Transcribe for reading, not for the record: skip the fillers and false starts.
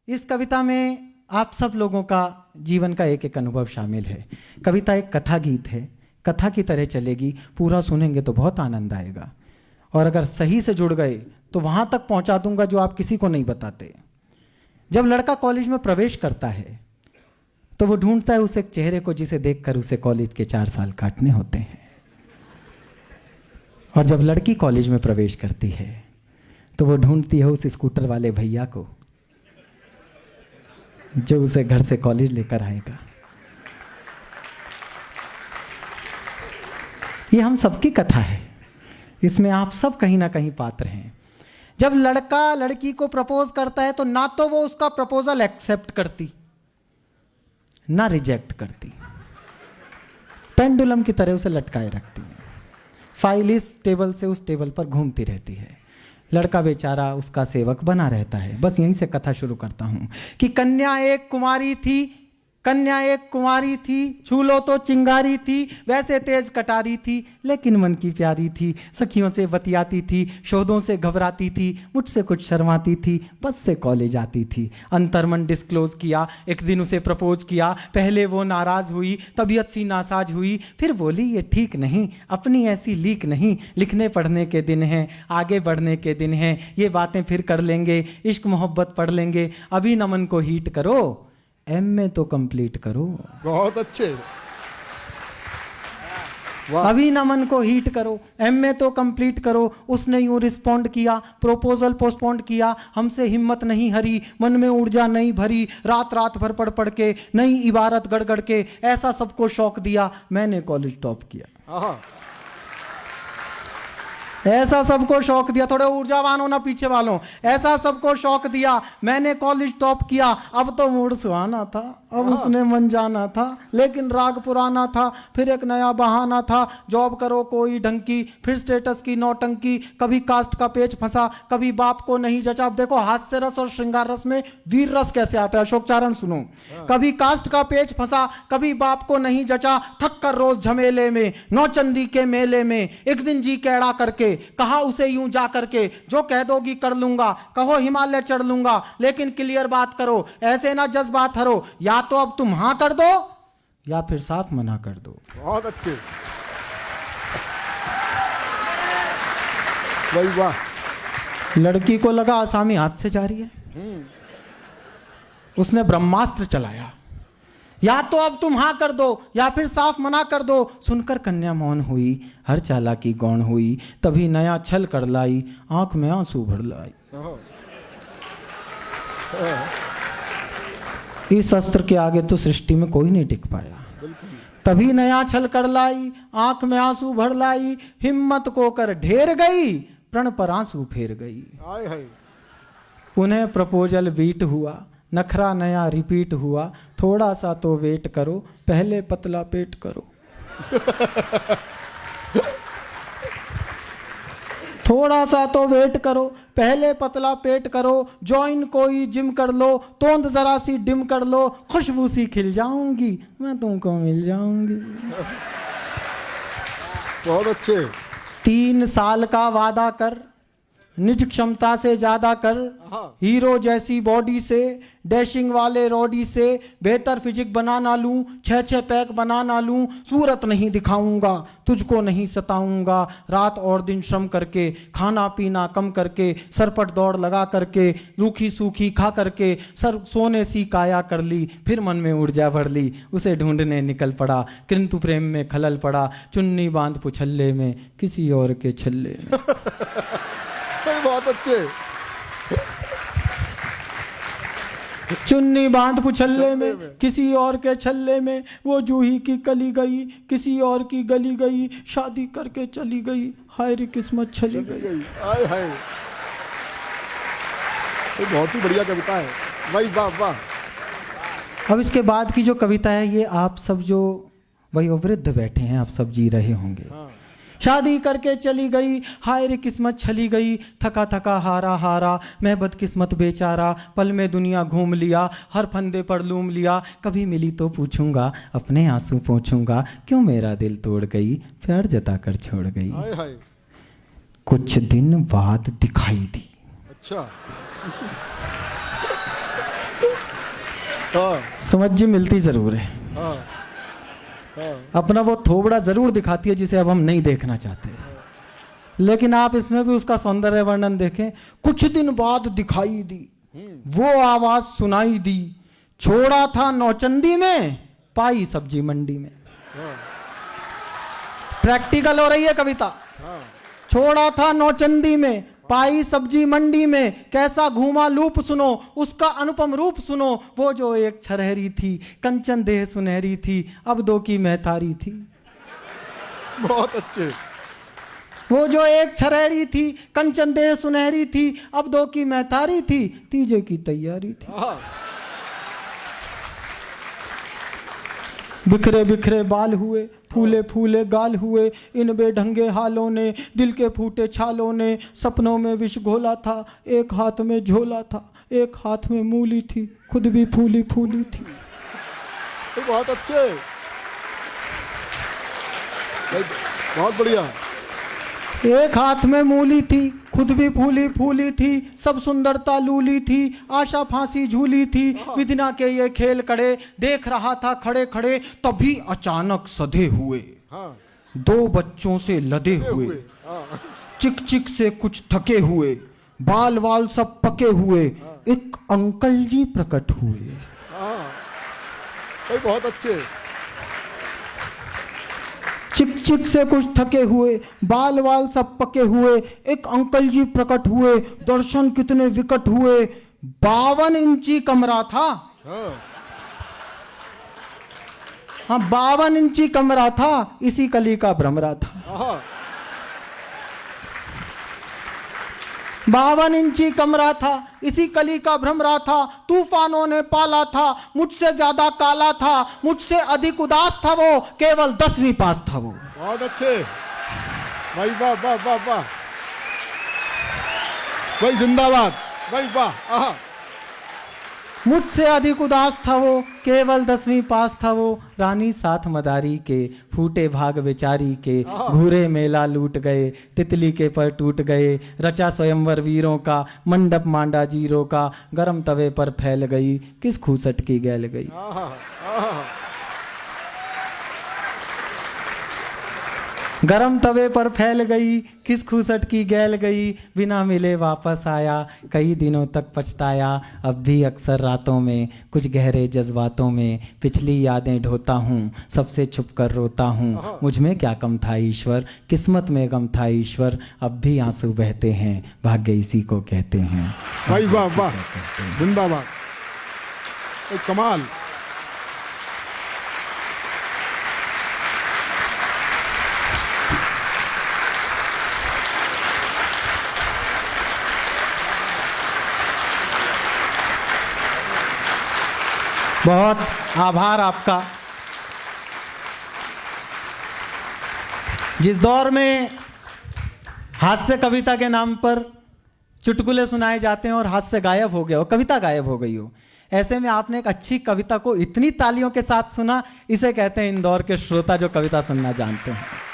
इस कविता में आप सब लोगों का जीवन का एक एक अनुभव शामिल है। कविता एक कथा गीत है, कथा की तरह चलेगी, पूरा सुनेंगे तो बहुत आनंद आएगा और अगर सही से जुड़ गए तो वहाँ तक पहुँचा दूंगा जो आप किसी को नहीं बताते। जब लड़का कॉलेज में प्रवेश करता है तो वो ढूंढता है उस एक चेहरे को जिसे देखकर उसे कॉलेज के 4 साल काटने होते हैं। और जब लड़की कॉलेज में प्रवेश करती है तो वो ढूंढती है उस स्कूटर वाले भैया को जो उसे घर से कॉलेज लेकर आएगा। ये हम सबकी कथा है, इसमें आप सब कहीं ना कहीं पात्र हैं। जब लड़का लड़की को प्रपोज करता है तो ना तो वो उसका प्रपोजल एक्सेप्ट करती ना रिजेक्ट करती, पेंडुलम की तरह उसे लटकाए रखती है। फाइल इस टेबल से उस टेबल पर घूमती रहती है। लड़का बेचारा उसका सेवक बना रहता है। बस यहीं से कथा शुरू करता हूं कि कन्या एक कुंवारी थी, झूलो तो चिंगारी थी, वैसे तेज कटारी थी लेकिन मन की प्यारी थी। सखियों से बतियाती थी, शोधों से घबराती थी, मुझसे कुछ शर्माती थी, बस से कॉलेज आती थी। अंतर्मन डिस्क्लोज किया, एक दिन उसे प्रपोज किया। पहले वो नाराज हुई, तबीयत सी नासाज हुई, फिर बोली ये ठीक नहीं, अपनी ऐसी लीक नहीं, लिखने पढ़ने के दिन हैं, आगे बढ़ने के दिन हैं, ये बातें फिर कर लेंगे, इश्क मोहब्बत पढ़ लेंगे, अभी नमन को हीट करो, एमए तो कंप्लीट करो। बहुत अच्छे, अभी नमन को हीट करो, एमए तो कंप्लीट करो। उसने यूं रिस्पॉन्ड किया, प्रोपोजल पोस्टपोन्ड किया, हमसे हिम्मत नहीं हरी, मन में ऊर्जा नहीं भरी, रात रात भर पढ़ पढ़ के, नई इबारत गढ़ गढ़ के, ऐसा सबको शौक दिया, मैंने कॉलेज टॉप किया। ऐसा सबको शौक दिया, थोड़े ऊर्जावान होना पीछे वालों, ऐसा सबको शौक दिया, मैंने कॉलेज टॉप किया। अब तो मूड सुहाना था, अब उसने मन जाना था, लेकिन राग पुराना था, फिर एक नया बहाना था, जॉब करो कोई ढंग की, फिर स्टेटस की नौटंकी, कभी कास्ट का पेच फंसा, कभी बाप को नहीं जचा। अब देखो हास्य रस और श्रृंगार रस में वीर रस कैसे आता है, अशोक चारण सुनो। कभी कास्ट का पेच फंसा, कभी बाप को नहीं जचा, थक कर रोज झमेले में, नौचंदी के मेले में, एक दिन जी कैड़ा करके कहा उसे यूं जा करके, जो कह दोगी कर लूंगा, कहो हिमालय चढ़ लूंगा, लेकिन क्लियर बात करो, ऐसे ना जज्बात हरो, या तो अब तुम हां कर दो या फिर साफ मना कर दो। बहुत अच्छे भाई, वाह। लड़की को लगा आसामी हाथ से जा रही है, उसने ब्रह्मास्त्र चलाया, या तो अब तुम हाँ कर दो या फिर साफ मना कर दो। सुनकर कन्या मौन हुई, हर चालाकी गौण हुई, तभी नया छल कर लाई, आंख में आंसू भर लाई। इस अस्त्र के आगे तो सृष्टि में कोई नहीं टिक पाया। तभी नया छल कर लाई, आंख में आंसू भर लाई, हिम्मत को कर ढेर गई, प्रण पर आंसू फेर गई। पुनः प्रपोजल बीट हुआ, नखरा नया रिपीट हुआ, थोड़ा सा तो वेट करो, पहले पतला पेट करो। थोड़ा सा तो वेट करो, पहले पतला पेट करो, जॉइन कोई जिम कर लो, तोंद जरा सी डिम कर लो, खुशबू सी खिल जाऊंगी, मैं तुमको मिल जाऊंगी। बहुत अच्छे। 3 साल का वादा कर, निज क्षमता से ज्यादा कर, हीरो जैसी बॉडी से, डैशिंग वाले रॉडी से, बेहतर फिजिक बना ना लूं, 6 पैक बना ना लूं, सूरत नहीं दिखाऊंगा, तुझको नहीं सताऊंगा, रात और दिन श्रम करके, खाना पीना कम करके, सरपट दौड़ लगा करके, रूखी सूखी खा करके, सर सोने सी काया कर ली, फिर मन में ऊर्जा भर ली, उसे ढूंढने निकल पड़ा, किंतु प्रेम में खलल पड़ा, चुन्नी बांध पुछल्ले में, किसी और के छल्ले में। बहुत अच्छे। चुन्नी बांध पुछल्ले में, किसी और के छल्ले में, वो जूही की कली गई, किसी और की गली गई, शादी करके चली गई, हाय रे किस्मत छली गई। हाय हाय, ये बहुत ही बढ़िया कविता है भाई, वाह वाह। अब इसके बाद की जो कविता है ये आप सब जो वयोवृद्ध बैठे हैं आप सब जी रहे होंगे। शादी करके चली गई, हाय रे किस्मत छली गई, थका थका हारा हारा, मैं बदकिस्मत बेचारा, पल में दुनिया घूम लिया, हर फंदे पर लूम लिया, कभी मिली तो पूछूंगा, अपने आंसू पोंछूंगा, क्यों मेरा दिल तोड़ गई, प्यार जता कर छोड़ गई। हाय हाय। कुछ दिन बाद दिखाई दी। अच्छा। हाँ समझ जी मिलती जरूर है। हाँ हाँ अपना वो थोबड़ा जरूर दिखाती है जिसे अब हम नहीं देखना चाहते, लेकिन आप इसमें भी उसका सौंदर्य वर्णन देखें। कुछ दिन बाद दिखाई दी वो आवाज सुनाई दी, छोड़ा था नौचंदी में पाई सब्जी मंडी में। प्रैक्टिकल हो रही है कविता। छोड़ा था नौचंदी में पाई सब्जी मंडी में, कैसा घूमा लूप सुनो उसका अनुपम रूप सुनो, वो जो एक छरहरी थी कंचन देह सुनहरी थी, अब दो की महतारी थी। बहुत अच्छे। वो जो एक छरहरी थी कंचन देह सुनहरी थी, अब दो की महतारी थी, तीजे की तैयारी थी। हाँ बिखरे बिखरे बाल हुए फूले फूले गाल हुए, इन बेढंगे हालों ने दिल के फूटे छालों ने, सपनों में विष घोला था एक हाथ में झोला था, एक हाथ में मूली थी खुद भी फूली फूली थी। बहुत अच्छे, बहुत बढ़िया। एक हाथ में मूली थी खुद भी फूली फूली थी, सब सुंदरता लूली थी आशा फांसी झूली थी, विधिना के ये खेल कड़े देख रहा था खड़े खड़े, तभी अचानक सधे हुए हाँ दो बच्चों से लदे हुए, हाँ चिक चिक से कुछ थके हुए, बाल वाल सब पके हुए, एक अंकल जी प्रकट हुए। हाँ भाई बहुत अच्छे। चिक चिक से कुछ थके हुए बाल वाल सब पके हुए, एक अंकल जी प्रकट हुए, दर्शन कितने विकट हुए, 52 इंची कमरा था। हाँ 52 इंची कमरा था, इसी कली का भ्रमरा था। हाँ 52 इंची कमरा था इसी कली का भ्रमरा था, तूफानों ने पाला था मुझसे ज्यादा काला था, मुझसे अधिक उदास था वो, केवल 10वीं पास था वो। बहुत अच्छे भाई, वाह वाह वाह वाह भाई, जिंदाबाद भाई, वाह। आहा मुझसे अधिक उदास था वो, केवल 10वीं पास था वो, रानी साथ मदारी के फूटे भाग बेचारी के, घूरे मेला लूट गए तितली के पर टूट गए, रचा स्वयंवर वीरों का मंडप मांडा जीरो का, गरम तवे पर फैल गई किस खूसट की गैल गई। आहा आहा गरम तवे पर फैल गई किस खूसट की गैल गई, बिना मिले वापस आया कई दिनों तक पछताया, अब भी अक्सर रातों में कुछ गहरे जज्बातों में, पिछली यादें ढोता हूँ सबसे छुप कर रोता हूँ, मुझ में क्या कम था ईश्वर किस्मत में गम था ईश्वर, अब भी आंसू बहते हैं भाग्य इसी को कहते हैं। भाई वाह वाह, जिंदाबाद, एक कमाल। बहुत आभार आपका। जिस दौर में हास्य कविता के नाम पर चुटकुले सुनाए जाते हैं और हास्य गायब हो गया हो, कविता गायब हो गई हो, ऐसे में आपने एक अच्छी कविता को इतनी तालियों के साथ सुना, इसे कहते हैं इंदौर के श्रोता जो कविता सुनना जानते हैं।